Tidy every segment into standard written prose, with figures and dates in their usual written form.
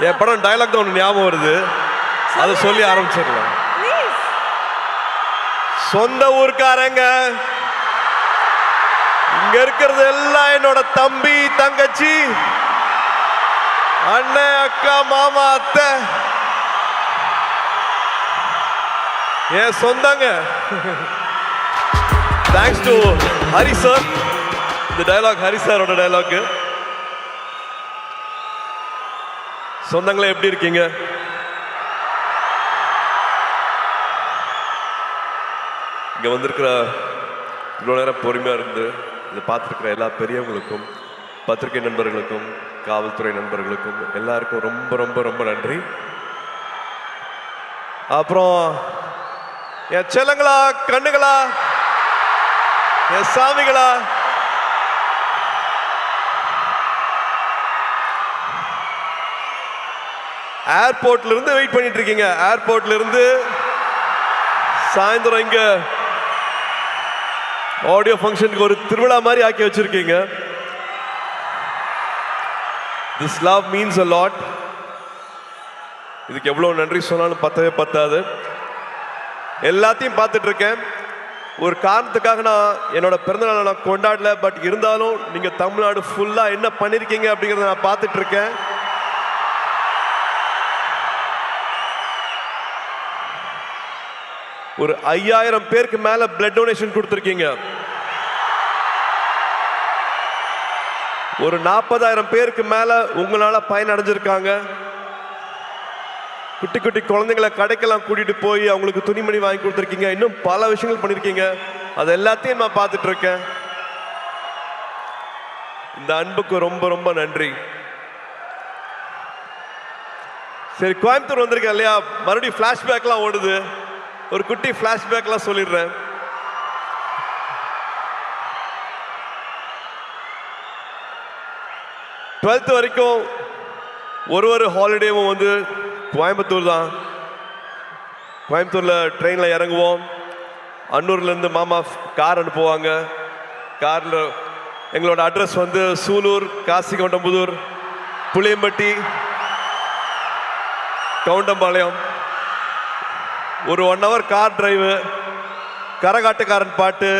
என் படம் டயலாக் தான் ஒன்று ஞாபகம் வருது, அதை சொல்லி ஆரம்பிச்சிடலாம். சொந்த ஊர்க்காரங்க இங்க இருக்கிறது எல்லாம் என்னோட தம்பி தங்கச்சி அண்ணன் அக்கா மாமா அத்தை என் சொந்தங்க. Thanks to Hari sir. இந்த டயலாக் ஹரி சாரோட டயலாக். சொந்தங்களே எப்படி இருக்கீங்க? இங்க வந்திருக்கிற இவ்வளோ நேரம் பொறுமையா இருந்து இதை பார்த்துருக்கிற எல்லா பெரியவங்களுக்கும், பத்திரிகை நண்பர்களுக்கும், காவல்துறை நண்பர்களுக்கும் எல்லாருக்கும் ரொம்ப ரொம்ப ரொம்ப நன்றி. அப்புறம் என் செல்லங்களா, கண்ணுகளா, என் சாமிகளா, ஏர்போர்ட்ல இருந்து வெயிட் பண்ணிட்டு இருக்கீங்க. ஏர்போர்ட்ல இருந்து சாயந்தரம் இங்க ஆடியோ ஃபங்க்ஷனுக்கு ஒரு திருவிழா மாதிரி ஆக்கி வச்சிருக்கீங்க. This love means a lot. இதுக்கு எவ்வளவு நன்றி சொன்னாலும் பத்தவே பத்தாது. எல்லாத்தையும் பார்த்துட்டு இருக்கேன். ஒரு காரணத்துக்காக நான் என்னோட பிறந்தநாளை நான் கொண்டாடல, பட் இருந்தாலும் நீங்க தமிழ்நாடு ஃபுல்லா என்ன பண்ணிருக்கீங்க அப்படிங்கறத நான் பார்த்துட்டு இருக்கேன். ஒரு 5000 பேருக்கு மேல பிளட் டொனேஷன் கொடுத்திருக்கீங்க. ஒரு 40,000 பேருக்கு மேல உங்களால பயன் அடைஞ்சிருக்காங்க. குட்டி குட்டி குழந்தைங்களை கடைக்கெல்லாம் கூட்டிட்டு போய் அவங்களுக்கு துணிமணி வாங்கி கொடுத்துருக்கீங்க. இன்னும் பல விஷயங்கள் பண்ணிருக்கீங்க. அது எல்லாத்தையும் நான் பார்த்துட்டு இருக்கேன். இந்த அன்புக்கு ரொம்ப ரொம்ப நன்றி. சரி, கோயம்புத்தூர் வந்திருக்கேன் இல்லையா, மறுபடியும் பிளாஷ்பேக்லாம் ஓடுது. ஒரு குட்டி பிளாஷ்பேக்லாம் சொல்லிடுறேன். டுவெல்த் வரைக்கும் ஒரு ஹாலிடேவும் வந்து கோயம்புத்தூர் தான். கோயம்புத்தூர்ல ட்ரெயின்ல இறங்குவோம். அன்னூர்ல இருந்து மாமா கார் அனுப்புவாங்க. கார்ல எங்களோட அட்ரஸ் வந்து சூலூர், காசிகவுண்டம்புதூர், புளியம்பட்டி, கவுண்டம்பாளையம். ஒரு 1 hour கார் டிரைவு, கரகாட்டுக்காரன் பாட்டு,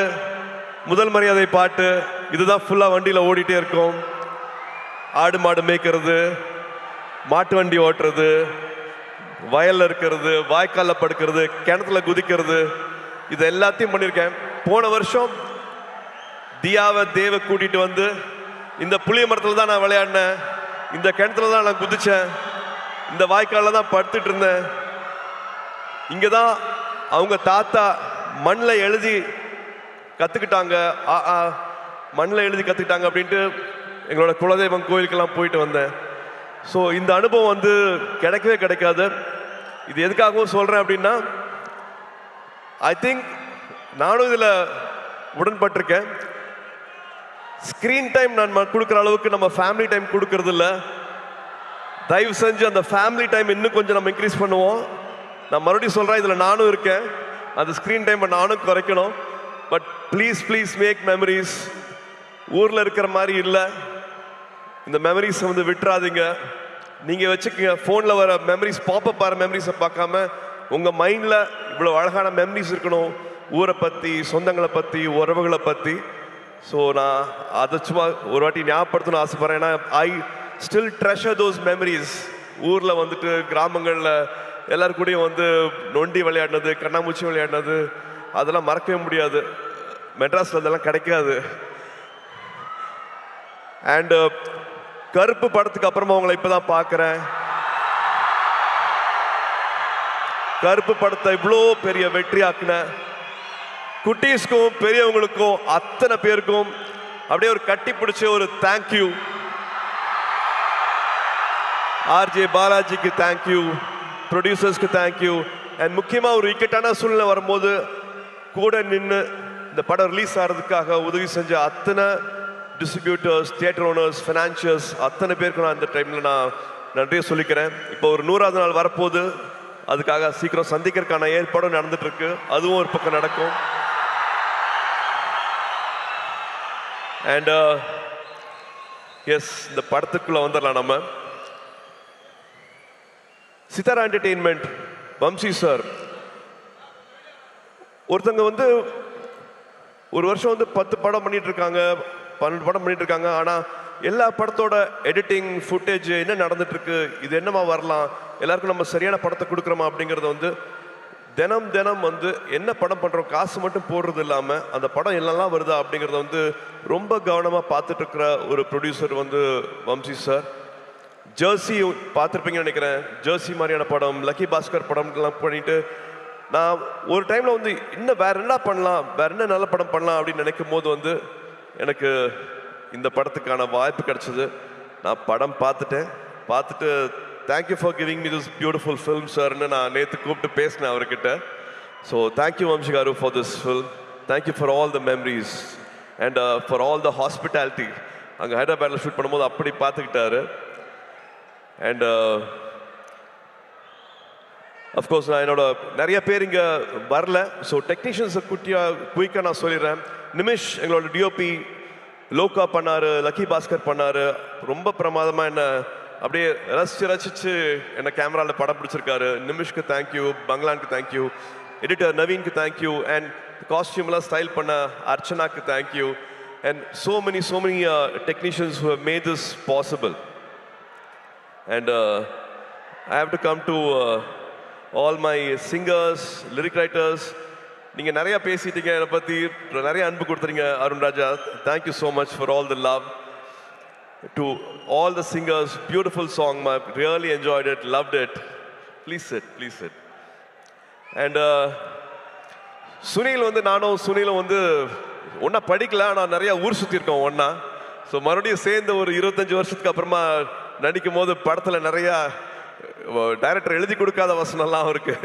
முதல் மரியாதை பாட்டு, இதுதான் ஃபுல்லா வண்டியில ஓடிட்டே இருக்கும். ஆடு மாடு மேய்க்கிறது, மாட்டு வண்டி ஓட்டுறது, வயல்ல இருக்கிறது, வாய்க்காலில் படுக்கிறது, கிணத்துல குதிக்கிறது, இது எல்லாத்தையும் பண்ணியிருக்கேன். போன வருஷம் தியாவை தேவை கூட்டிட்டு வந்து இந்த புளிய மரத்தில் தான் நான் விளையாடினேன், இந்த கிணத்துல தான் நான் குதிச்சேன், இந்த வாய்க்காலில் தான் படுத்துட்டு இருந்தேன். இங்கே தான் அவங்க தாத்தா மண்ணில் எழுதி கற்றுக்கிட்டாங்க, மண்ணில் எழுதி கற்றுக்கிட்டாங்க அப்படின்ட்டு எங்களோட குலதெய்வம் கோயிலுக்கெல்லாம் போயிட்டு வந்தேன். ஸோ இந்த அனுபவம் வந்து கிடைக்கவே கிடைக்காது. இது எதுக்காகவும் சொல்கிறேன் அப்படின்னா, ஐ திங்க் நானும் இதில் உடன்பட்டிருக்கேன். ஸ்க்ரீன் டைம் நான் கொடுக்குற அளவுக்கு நம்ம ஃபேமிலி டைம் கொடுக்கறது இல்லை. தயவு செஞ்சு அந்த ஃபேமிலி டைம் இன்னும் கொஞ்சம் நம்ம இன்க்ரீஸ் பண்ணுவோம். நான் மறுபடியும் சொல்கிறேன், இதில் நானும் இருக்கேன். அந்த ஸ்க்ரீன் டைமை நானும் குறைக்கணும். But please please make memories. ஊரில் இருக்கிற மாதிரி இல்லை, இந்த மெமரிஸை வந்து விட்டுறாதீங்க. நீங்கள் வச்சுக்கோங்க. ஃபோனில் வர மெமரிஸ், பாப்பப் ஆகிற மெமரிஸை பார்க்காம உங்கள் மைண்டில் இவ்வளோ அழகான மெமரிஸ் இருக்கணும், ஊரை பற்றி, சொந்தங்களை பற்றி, உறவுகளை பற்றி. ஸோ நான் அதை சும்மா ஒரு வாட்டி ஞாபகப்படுத்தணும்னு ஆசைப்பட்றேன். ஏன்னா I still treasure those memories. ஊரில் வந்துட்டு கிராமங்களில் எல்லாரும் கூடயும் வந்து நொண்டி விளையாடினது, கண்ணாமூச்சி விளையாடினது, அதெல்லாம் மறக்கவே முடியாது. மெட்ராஸில் அதெல்லாம் கிடைக்காது. அண்ட் கருப்பு படத்துக்கு அப்புறமா உங்களை இப்பதான் பார்க்குறேன். கருப்பு படத்தை இவ்வளோ பெரிய வெற்றி ஆக்குன குட்டீஸ்க்கும் பெரியவங்களுக்கும் அத்தனை பேருக்கும் அப்படியே ஒரு கட்டி பிடிச்ச ஒரு தேங்க்யூ. ஆர்ஜே பாலாஜிக்கு தேங்க்யூ, ப்ரொடியூசர்ஸ்க்கு தேங்க்யூ. அண்ட் முக்கியமாக ஒரு இக்கட்டான சூழ்நிலை வரும்போது கூட நின்று இந்த படம் ரிலீஸ் ஆகிறதுக்காக உதவி செஞ்ச அத்தனை டிஸ்ட்ரிபியூட்டர்ஸ், தியேட்டர் ஓனர்ஸ், ஃபினான்ஷியர்ஸ், அத்தனை பேருக்கு நான் இந்த டைமில் நான் நன்றியை சொல்லிக்கிறேன். இப்போ ஒரு 100வது நாள் வரப்போகுது. அதுக்காக சீக்கிரம் சந்திக்கிறதுக்கான ஏற்பாடும் நடந்துட்டு இருக்கு. அதுவும் ஒரு பக்கம் நடக்கும். அண்ட் எஸ், இந்த படத்துக்குள்ள வந்துடலாம். நம்ம சித்தாரா என்டர்டெயின்மெண்ட், வம்சி சார். ஒருத்தங்க வந்து ஒரு வருஷம் வந்து 10 படம் பண்ணிட்டு இருக்காங்க, 12 படம் பண்ணிட்டு இருக்காங்க. ஆனால் எல்லா படத்தோட எடிட்டிங் ஃபுட்டேஜ் என்ன நடந்துட்டு இருக்கு, இது என்னமா வரலாம், எல்லாருக்கும் நம்ம சரியான படத்தை கொடுக்குறோமா அப்படிங்கிறத வந்து தினம் தினம் வந்து என்ன படம் பண்ணுறோம், காசு மட்டும் போடுறது இல்லாமல் அந்த படம் என்னெல்லாம் வருதா அப்படிங்கிறத வந்து ரொம்ப கவனமாக பார்த்துட்டு இருக்கிற ஒரு ப்ரொடியூசர் வந்து வம்சி சார். ஜெர்சி பார்த்துருப்பீங்கன்னு நினைக்கிறேன். ஜெர்சி மாதிரியான படம், லக்கி பாஸ்கர் படம்லாம் பண்ணிட்டு நான் ஒரு டைமில் வந்து இன்னும் வேற என்ன பண்ணலாம், வேற என்ன நல்ல படம் பண்ணலாம் அப்படின்னு நினைக்கும் போது வந்து எனக்கு இந்த படத்துக்கான வாய்ப்பு கிடைச்சது. நான் படம் பார்த்துட்டு thank you for giving me this beautiful film சார்னு நான் நேற்று கூப்பிட்டு பேசினேன் அவர்கிட்ட. So thank you Vamsi garu for this film. Thank you for all the memories and for all the hospitality. அங்கே ஹைதராபாத்தில் ஷூட் பண்ணும்போது அப்படி பார்த்துக்கிட்டாரு. அண்ட் அஃப்கோர்ஸ் நான் என்னோட நிறைய பேர் இங்கே வரல. ஸோ டெக்னீஷியன்ஸை குயிக்காக நான் சொல்லிடுறேன். நிமிஷ் எங்களோட டிஓபி, லோகா பண்ணாரு, லக்கி பாஸ்கர் பண்ணாரு. ரொம்ப பிரமாதமாக என்ன அப்படியே ரசிச்சு என்ன கேமராவில் படம் பிடிச்சிருக்காரு. நிமிஷ்க்கு தேங்க்யூ, பங்களானுக்கு தேங்க்யூ, எடிட்டர் நவீனுக்கு தேங்க்யூ, அண்ட் காஸ்டியூம்லாம் ஸ்டைல் பண்ண அர்ச்சனாக்கு thank you, and so many technicians who have made this possible. And I have to come to all my singers, lyric writers. நீங்கள் நிறையா பேசிட்டீங்க, என்னை பற்றி நிறைய அன்பு கொடுத்துறீங்க. Arun Raja, thank you so much for all the love. To all the singers, beautiful song, I really enjoyed it, loved it. Please sit. And Sunil வந்து நானும் சுனிலும் வந்து ஒன்றா படிக்கல, ஆனால் நிறையா ஊர் சுற்றிருக்கோம் ஒன்றா. ஸோ மறுபடியும் சேர்ந்து ஒரு 25 வருஷத்துக்கு அப்புறமா நடிக்கும் போது படத்தில் நிறையா டைரக்டர் எழுதி கொடுக்காத வசனம்லாம் இருக்கு,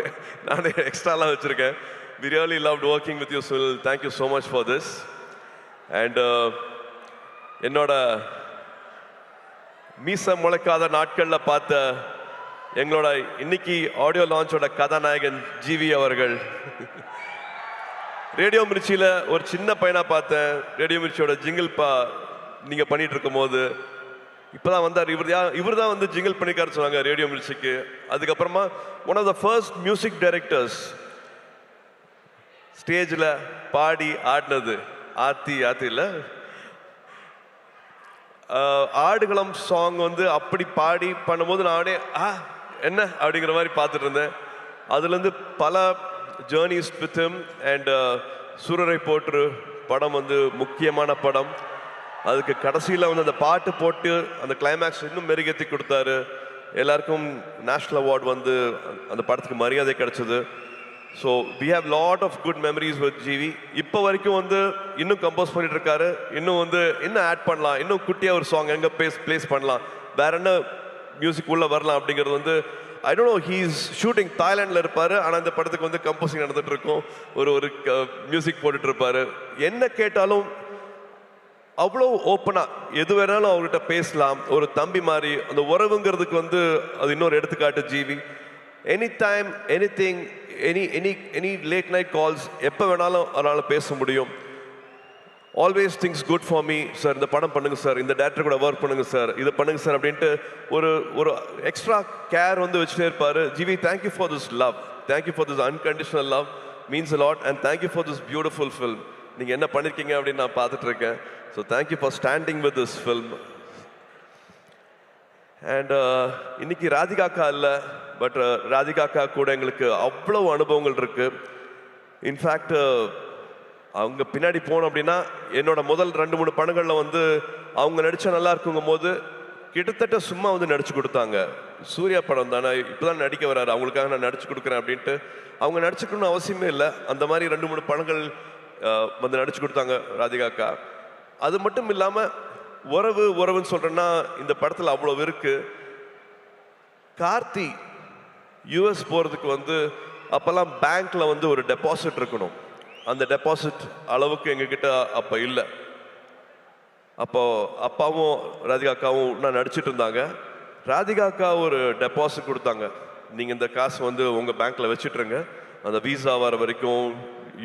நானே எக்ஸ்ட்ராலாம் வச்சுருக்கேன். We really loved working with you, Sunil. Thank you so much for this. And என்னோட மீச முளைக்காத நாட்களில் பார்த்த எங்களோட இன்னைக்கு ஆடியோ லான்ச்சோட கதாநாயகன் ஜிவி அவர்கள். ரேடியோ மிர்ச்சியில் ஒரு சின்ன பையனாக பார்த்தேன். ரேடியோ மிர்ச்சியோட ஜிங்கிள் நீங்கள் பண்ணிட்டு இருக்கும் போது இப்போதான் வந்தார். இவர் தான் வந்து ஜிங்கிள் பண்ணிக்காரு சொன்னாங்க ரேடியோ மிர்ச்சிக்கு. அதுக்கப்புறமா one of the first music directors ஸ்டேஜில் பாடி ஆடினது ஆத்தியில் ஆடுகளம் சாங் வந்து அப்படி பாடி பண்ணும்போது நானே என்ன அப்படிங்கிற மாதிரி பார்த்துட்டு இருந்தேன். அதுலேருந்து பல ஜேர்னிஸ் வித் ஹிம். அண்ட் சூரரை போற்று படம் வந்து முக்கியமான படம். அதுக்கு கடைசியில் வந்து அந்த பாட்டு போட்டு அந்த கிளைமேக்ஸ் இன்னும் மெருகேற்றி கொடுத்தாரு. எல்லாருக்கும் நேஷ்னல் அவார்டு வந்து அந்த படத்துக்கு மரியாதை கிடைச்சது. So we have lot of good memories with GV. இப்போ வரைக்கும் வந்து இன்னும் கம்போஸ் பண்ணிட்டு இருக்காரு. இன்னும் வந்து இன்னும் ஆட் பண்ணலாம், இன்னும் குட்டியாக ஒரு சாங் எங்கே பிளேஸ் பண்ணலாம், வேற என்ன மியூசிக் உள்ள வரலாம் அப்படிங்கிறது வந்து I don't know. He's shooting தாய்லாண்டில் இருப்பார், ஆனால் இந்த படத்துக்கு வந்து கம்போசிங் நடந்துட்டு இருக்கும். ஒரு மியூசிக் போட்டுட்டு இருப்பாரு. என்ன கேட்டாலும் அவ்வளோ ஓப்பனாக எது வேணாலும் அவர்கிட்ட பேசலாம். ஒரு தம்பி மாதிரி அந்த உறவுங்கிறதுக்கு வந்து அது இன்னொரு எடுத்துக்காட்டு GV. Any time anything, any late night calls, எப்போ வேணாலும் அதனால் பேச முடியும். Always things good for me sir, இந்த படம் பண்ணுங்க சார், இந்த டேரக்டர் கூட ஒர்க் பண்ணுங்க சார், இது பண்ணுங்க சார் அப்படின்ட்டு ஒரு எக்ஸ்ட்ரா கேர் வந்து வச்சுட்டே இருப்பார். GV, thank you for this love, thank you for this unconditional love, means a lot. And thank you for this beautiful film. நீங்கள் என்ன பண்ணியிருக்கீங்க அப்படின்னு நான் பார்த்துட்டு இருக்கேன். So thank you for standing with this film. And இன்னைக்கு ராதிகாக்கா இல்லை, பட் ராதிகாக்கா கூட எங்களுக்கு அவ்வளோ அனுபவங்கள் இருக்கு. இன்ஃபேக்ட் அவங்க பின்னாடி போனோம் அப்படின்னா என்னோட முதல் 2-3 படங்களில் வந்து அவங்க நடித்தா நல்லா இருக்குங்கும் போது கிட்டத்தட்ட சும்மா வந்து நடிச்சு கொடுத்தாங்க. சூர்யா படம் தானே, இப்போதான் நடிக்க வராரு, அவங்களுக்காக நான் நடிச்சு கொடுக்குறேன் அப்படின்ட்டு. அவங்க நடிச்சுக்கணும்னு அவசியமே இல்லை, அந்த மாதிரி 2-3 படங்கள் வந்து நடிச்சு கொடுத்தாங்க ராதிகாக்கா. அது மட்டும் இல்லாமல் உறவுன்னு சொல்கிறேன்னா இந்த படத்தில் அவ்வளோ இருக்கு. கார்த்தி யூஎஸ் போகிறதுக்கு வந்து அப்போல்லாம் பேங்க்கில் வந்து ஒரு டெபாசிட் இருக்கணும். அந்த டெபாசிட் அளவுக்கு எங்ககிட்ட அப்போ இல்லை. அப்போ அப்பாவும் ராதிகாக்காவும் நான் நடிச்சிட்டு இருந்தாங்க. ராதிகாக்கா ஒரு டெபாசிட் கொடுத்தாங்க, நீங்கள் இந்த காசு வந்து உங்கள் பேங்க்கில் வச்சுட்ருங்க, அந்த வீசா வர வரைக்கும்,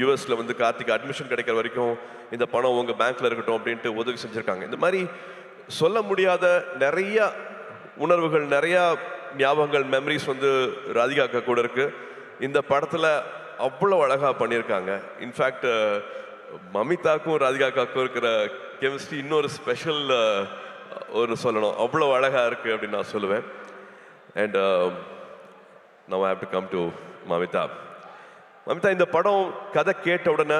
யூஎஸில் வந்து கார்த்திக் அட்மிஷன் கிடைக்கிற வரைக்கும் இந்த பணம் உங்கள் பேங்க்கில் இருக்கட்டும் அப்படின்ட்டு உதவி செஞ்சுருக்காங்க. இந்த மாதிரி சொல்ல முடியாத நிறையா உணர்வுகள், நிறையா ஞாபகங்கள் மெமரிஸ் வந்து ராதிகா அக்கா கூட இருக்கு. இந்த படத்தில் அவ்வளோ அழகாக பண்ணியிருக்காங்க. இன்ஃபேக்ட் மமிதாக்கும் ராதிகா அக்காவுக்கும் இருக்கிற கெமிஸ்ட்ரி இன்னொரு ஸ்பெஷல் ஒரு சொல்லணும், அவ்வளோ அழகாக இருக்குது அப்படின்னு நான் சொல்லுவேன். And now I have to come to Mamitha. Mamitha, இந்த படம் கதை கேட்ட உடனே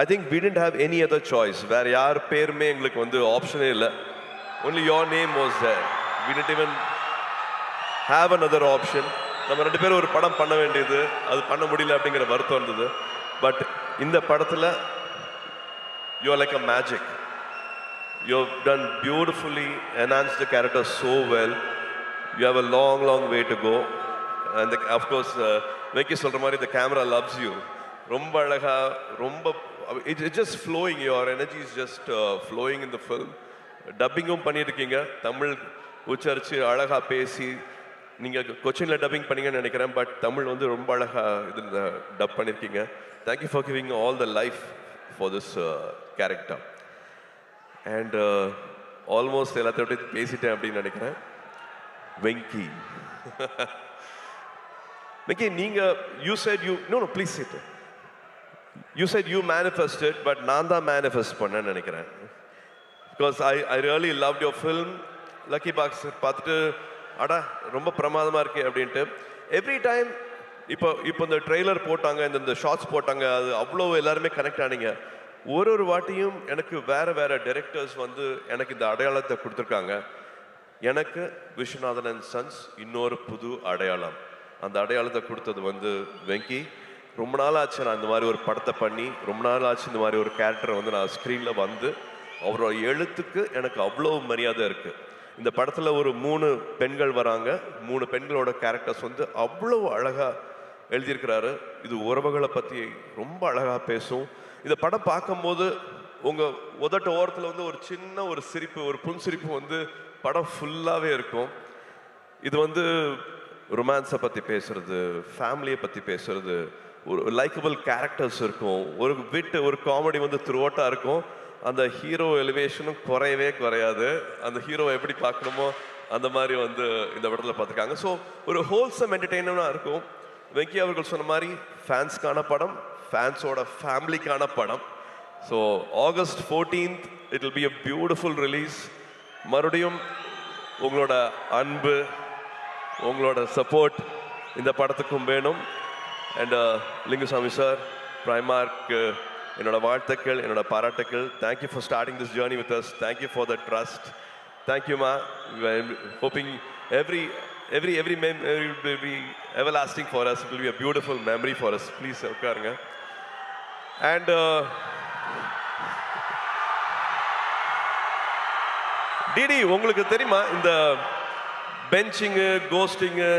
I think we didn't have any other choice. வேற யார் பேருமே எங்களுக்கு வந்து ஆப்ஷனே இல்லை. Only your name was there. We didn't even have another option. நம்ம ரெண்டு பேரும் ஒரு படம் பண்ண வேண்டியது, அது பண்ண முடியல அப்படிங்கிற வருத்தம் இருந்தது. பட் இந்த படத்தில் you are like a magic. You have done beautifully, enhanced the character so well. You have a long way to go. And of course, Venki சொல்ற மாதிரி the camera loves you. ரொம்ப அழகா, ரொம்ப it's just flowing. Your energy is just flowing in the film. டப்பிங்கும் பண்ணியிருக்கீங்க, தமிழ் உச்சரித்து அழகாக பேசி. நீங்கள் கொச்சினில் டப்பிங் பண்ணீங்கன்னு நினைக்கிறேன், பட் தமிழ் வந்து ரொம்ப அழகாக இதில் டப் பண்ணியிருக்கீங்க. Thank you for giving all the life for this character. And almost எல்லாத்தையும் விட்டு பேசிட்டேன் அப்படின்னு நினைக்கிறேன். வெங்கி, வெங்கி, நீங்கள் you said you know please sit. You said you manifested, but நான் தான் மேனிஃபெஸ்ட் பண்ணேன்னு நினைக்கிறேன். Because I really loved your film. Lucky box பார்த்துட்டு அடா ரொம்ப பிரமாதமாக இருக்கு அப்படின்ட்டு எவ்ரி டைம். இப்போ இந்த ட்ரெய்லர் போட்டாங்க, இந்த ஷார்ட்ஸ் போட்டாங்க, அது அவ்வளோ எல்லாருமே கனெக்ட் ஆனீங்க. ஒரு வாட்டியும் எனக்கு வேறு டைரக்டர்ஸ் வந்து எனக்கு இந்த அடையாளத்தை கொடுத்துருக்காங்க. எனக்கு விஸ்வநாதன் அண்ட் சன்ஸ் இன்னொரு புது அடையாளம். அந்த அடையாளத்தை கொடுத்தது வந்து வெங்கி. ரொம்ப நாள் ஆச்சு நான் இந்த மாதிரி ஒரு படத்தை பண்ணி, ரொம்ப நாள் ஆச்சு இந்த மாதிரி ஒரு கேரக்டரை வந்து நான் ஸ்க்ரீனில் வந்து. அவரோட எழுத்துக்கு எனக்கு அவ்வளோ மரியாதை இருக்குது. இந்த படத்தில் ஒரு 3 பெண்கள் வராங்க. 3 பெண்களோட கேரக்டர்ஸ் வந்து அவ்வளோ அழகாக எழுதியிருக்கிறாரு. இது உறவுகளை பற்றி ரொம்ப அழகாக பேசும். இந்த படம் பார்க்கும்போது உங்கள் உதட்ட ஓரத்தில் வந்து ஒரு சின்ன ஒரு சிரிப்பு, ஒரு புன்சிரிப்பு வந்து படம் ஃபுல்லாகவே இருக்கும். இது வந்து ரொமான்ஸை பற்றி பேசுறது, ஃபேமிலியை பற்றி பேசுறது, ஒரு லைக்கபிள் கேரக்டர்ஸ் இருக்கும், ஒரு விட்டு ஒரு காமெடி வந்து த்ரூஅவுட்டாக இருக்கும். அந்த ஹீரோ எலிவேஷனும் குறையவே குறையாது. அந்த ஹீரோவை எப்படி பார்க்கணுமோ அந்த மாதிரி வந்து இந்த படத்தில் பார்த்துருக்காங்க. ஸோ ஒரு ஹோல்சம் என்டர்டெயின்மெண்ட்டாக இருக்கும். வெங்கி அவர்கள் சொன்ன மாதிரி ஃபேன்ஸ்க்கான படம், ஃபேன்ஸோட ஃபேமிலிக்கான படம். So August 14th it will be a beautiful release. மறுபடியும் உங்களோட அன்பு, உங்களோட சப்போர்ட் இந்த படத்துக்கும் வேணும். அண்ட் லிங்குசாமி சார், பிரைமார்க் என்னோட வாழ்த்துக்கள், என்னோட பாராட்டுக்கள். Thank you for starting this journey with us. Thank you for the trust. தேங்க்யூமா. Hoping every memory will be everlasting for us. It will be a beautiful memory for us. Please உட்காருங்க. And DD, உங்களுக்கு தெரியுமா இந்த பெஞ்சிங்கு, கோஸ்டிங்கு,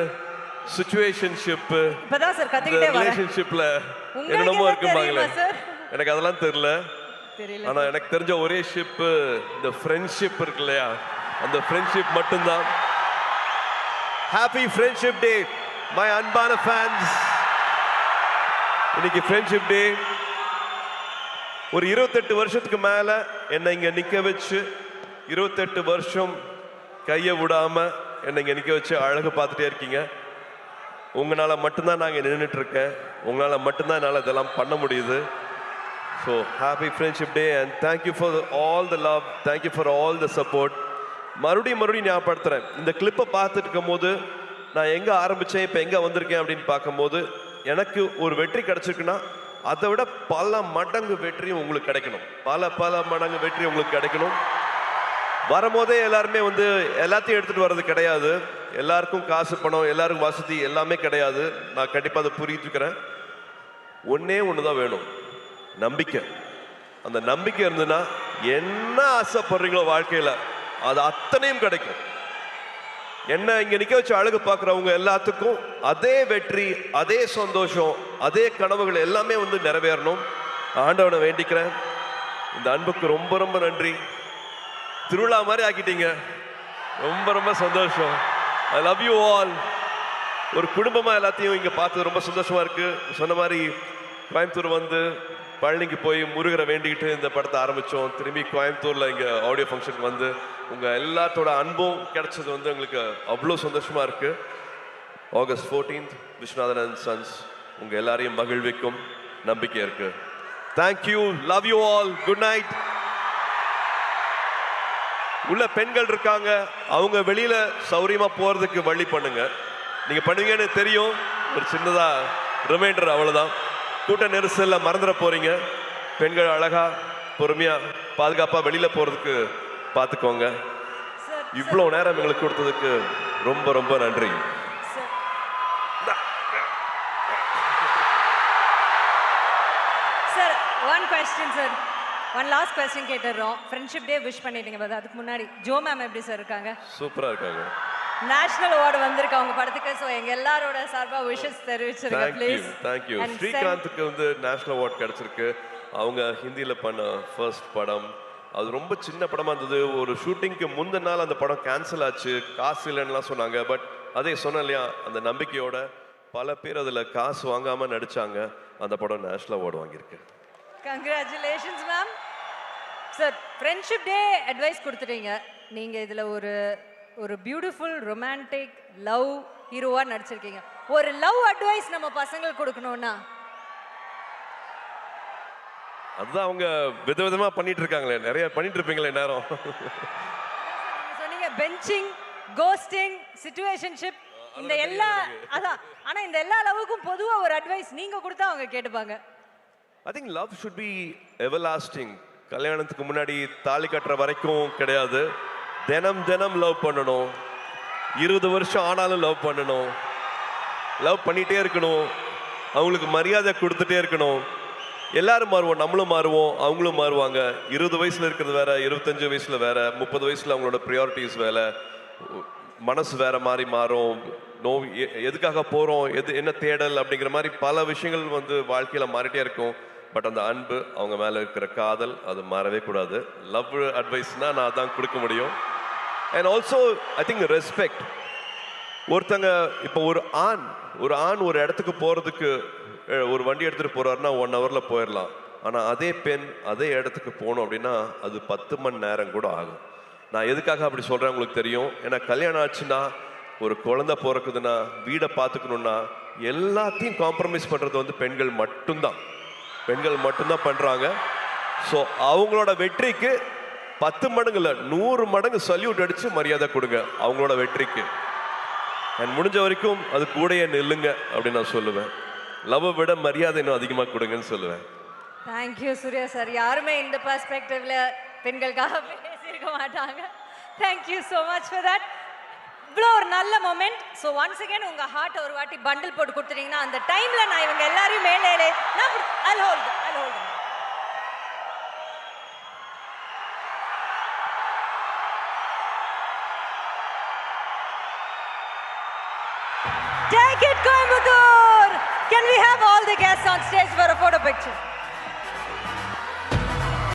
situationship, இப்பதான் sir கத்திக்கிட்டே வரேன், ரிலேஷன்ஷிப்ல என்னென்னமோ இருக்குமாங்களே, எனக்கு அதெல்லாம் தெரியல. ஆனா எனக்கு தெரிஞ்ச ஒரே ஷிப் இந்த ஃப்ரெண்ட்ஷிப் இருக்கு இல்லையா, அந்த ஃப்ரெண்ட்ஷிப் மட்டும்தான். ஹாப்பி ஃப்ரெண்ட்ஷிப் டே மை அன்பான ஃபேன்ஸ். இன்னைக்கு ஃப்ரெண்ட்ஷிப் டே. ஒரு 28 வருஷத்துக்கு மேல என்னை இங்க நிக்க வச்சு, 28 வருஷம் கையை விடாம என்னை இங்க நிக்க வச்சு அழகு பார்த்துட்டே இருக்கீங்க. உங்களால மட்டும்தான் நாங்க நின்றுட்டு இருக்கேன். உங்களால மட்டும்தான் என்னால் இதெல்லாம் பண்ண முடியுது. So happy friendship day and thank you for all the love, thank you for all the support. மறுபடியும் ஞாபகப்படுத்துறேன், இந்த கிளிப்பை பார்த்துட்டு இருக்கும் போது நான் எங்கே ஆரம்பித்தேன், இப்போ எங்கே வந்திருக்கேன் அப்படின்னு பார்க்கும்போது எனக்கு ஒரு வெற்றி கிடைச்சிருக்குன்னா அதை விட பல மடங்கு வெற்றியும் உங்களுக்கு கிடைக்கணும். பல மடங்கு வெற்றி உங்களுக்கு கிடைக்கணும். வரும்போதே எல்லாருமே வந்து எல்லாத்தையும் எடுத்துகிட்டு வர்றது கிடையாது. எல்லாருக்கும் காசு, பணம், எல்லாருக்கும் வசதி எல்லாமே கிடையாது. நான் கண்டிப்பாக அதை புரிஞ்சுக்கிறேன். ஒன்றே ஒன்று தான் வேணும், நம்பிக்கை. அந்த நம்பிக்கை இருந்ததுன்னா என்ன ஆசைப்படுறீங்களோ வாழ்க்கையில் அது அத்தனையும் கிடைக்கும். என்ன இங்கே நிற்க வச்சு அழகு பார்க்குறவங்க எல்லாத்துக்கும் அதே வெற்றி, அதே சந்தோஷம், அதே கனவுகள் எல்லாமே வந்து நிறைவேறணும். ஆண்டவனை வேண்டிக்கிறேன். இந்த அன்புக்கு ரொம்ப ரொம்ப நன்றி. திருவிழா மாதிரி ஆக்கிட்டீங்க. ரொம்ப ரொம்ப சந்தோஷம். I love you all. ஒரு குடும்பமாக எல்லாத்தையும் இங்கே பார்த்து ரொம்ப சந்தோஷமாக இருக்குது. சொன்ன மாதிரி கோயம்புத்தூர் வந்து பழனிக்கு போய் முருகரை வேண்டிக்கிட்டு இந்த படத்தை ஆரம்பித்தோம். திரும்பி கோயம்புத்தூரில் இங்கே ஆடியோ ஃபங்க்ஷனுக்கு வந்து உங்கள் எல்லாத்தோட அன்பும் கிடைச்சது வந்து எங்களுக்கு அவ்வளோ சந்தோஷமாக இருக்குது. August 14th Viswanathan and sons உங்க எல்லாரையும் மகிழ்விக்கும் நம்பிக்கை இருக்கு. Thank you, love you all, good night. உள்ள பெண்கள் இருக்காங்க, அவங்க வெளியில சௌரியமா போறதுக்கு வழி பண்ணுங்க. நீங்க பண்ணுவீங்கன்னு தெரியும். ஒரு சின்னதா ரிமைண்டர், அவ்வளவுதான். கூட்ட நெரிசல்ல மறந்துட போறீங்க. பெண்கள் அழகா பொறுமையா பாதுகாப்பா வெளியில போறதுக்கு பார்த்துக்கோங்க. இவ்வளவு நேரம் எங்களுக்கு கொடுத்ததுக்கு ரொம்ப ரொம்ப நன்றி. Sir, one question sir, one last question கேட்டுறோம். ஃப்ரெண்ட்ஷிப் டே விஷ் பண்ணிட்டீங்க, பட் அதுக்கு முன்னாடி ஜோ மேம் எப்படி சார் இருக்காங்க? சூப்பரா இருக்காங்க. நேஷனல் அவார்டு வந்திருக்கு அவங்க படத்துக்கு. ஸோ எங்க எல்லாரோட சார்பா விஷஸ் தெரிவிச்சிருங்க ப்ளீஸ். தேங்க்யூ. ஸ்ரீகாந்துக்கு வந்து நேஷனல் அவார்டு கிடைச்சிருக்கு. அவங்க ஹிந்தியில பண்ண ஃபர்ஸ்ட் படம், அது ரொம்ப சின்ன படமா இருந்தது. ஒரு ஷூட்டிங்க்கு முந்தின நாள் அந்த படம் கேன்சல் ஆச்சு, காசு இல்லைன்னுலாம் சொன்னாங்க. பட் அதே சொன்னேன் இல்லையா, அந்த நம்பிக்கையோட பல பேர் அதில் காசு வாங்காம நடிச்சாங்க. அந்த படம் நேஷனல் அவார்டு வாங்கியிருக்கு. Congratulations ma'am. Sir, friendship day advice கொடுத்துட்டீங்க. நீங்க இதுல ஒரு பியூட்டிஃபுல் ரொமான்டிக் லவ் ஹீரோவா நடிச்சிருக்கீங்க. ஒரு லவ் அட்வைஸ் நம்ம பசங்களுக்கு கொடுக்கணும்னா? அதுதான் அவங்க விதவிதமா பண்ணிட்டு இருக்காங்களே, நிறைய பண்ணிட்டு இருப்பீங்களே நேரம். சொன்னீங்க பெஞ்சிங், கோஸ்டிங், சிச்சுவேஷன்ஷிப், இந்த எல்லா அதான். ஆனா இந்த எல்லா லவ்வுக்கும் பொதுவா ஒரு அட்வைஸ் நீங்க கொடுத்தா அவங்க கேட்டுப்பாங்க. I think love should be everlasting. கல்யாணத்துக்கு முன்னாடி தாலி கட்டுற வரைக்கும் கிடையாது. தினம் தினம் லவ் பண்ணணும். 20 வருஷம் ஆனாலும் லவ் பண்ணணும். லவ் பண்ணிட்டே இருக்கணும். அவங்களுக்கு மரியாதை கொடுத்துட்டே இருக்கணும். எல்லாரும் மாறுவோம், நம்மளும் மாறுவோம், அவங்களும் மாறுவாங்க. 20 வயசுல இருக்கிறது வேற, 25 வயசுல வேற, 30 வயசுல அவங்களோட ப்ரியாரிட்டிஸ் வேற, மனசு வேற மாதிரி மாறும். எதுக்காக போறோம், என்ன தேடல் அப்படிங்கிற மாதிரி பல விஷயங்கள் வந்து வாழ்க்கையில மாறிட்டே இருக்கும். பட் அந்த அன்பு, அவங்க மேல இருக்கிற காதல், அது மாறவே கூடாது. லவ் அட்வைஸ்னா நான் தான் கொடுக்க முடியும். And also I think respect. ஒருத்தங்க இப்போ ஒரு ஆண் ஒரு இடத்துக்கு போறதுக்கு ஒரு வண்டி எடுத்துட்டு போறாருன்னா 1 hourல போயிடலாம். ஆனா அதே பெண் அதே இடத்துக்கு போகணும் அப்படின்னா அது 10 மணி நேரம் கூட ஆகும். நான் எதுக்காக அப்படி சொல்றேன் உங்களுக்கு தெரியும். ஏன்னா கல்யாணம் ஆச்சுன்னா, ஒரு குழந்தை பிறக்குதுன்னா, வீடை பார்த்துக்கணும்னா, எல்லாத்தையும் காம்ப்ரமைஸ் பண்றது வந்து பெண்கள் மட்டும்தான் பண்றாங்க. ஸோ அவங்களோட வெற்றிக்கு 10 மடங்கு இல்லை, 100 மடங்கு சல்யூட் அடிச்சு மரியாதை கொடுங்க அவங்களோட வெற்றிக்கு. அண்ட் முடிஞ்ச வரைக்கும் அது கூடயே நில்லுங்க அப்படின்னு நான் சொல்லுவேன். லவ் விட மரியாதை இன்னும் அதிகமாக கொடுங்கன்னு சொல்லுவேன். Thank you Suriya sir. யாருமே இந்த பெர்ஸ்பெக்டிவ்ல பெண்களுக்காக பேசியிருக்க மாட்டாங்க. Thank you so much for that. இவ்வளோ ஒரு நல்ல மொமெண்ட். ஸோ ஒன்ஸ் அகேன் உங்க ஹார்ட் ஒரு வாட்டி பண்டில் போட்டு கொடுத்துட்டீங்கன்னா அந்த டைம்ல நான் இவங்க எல்லாரையும் மேலே I'll hold. Take it, Coimbatore! Can we have all the guests on stage for a photo picture?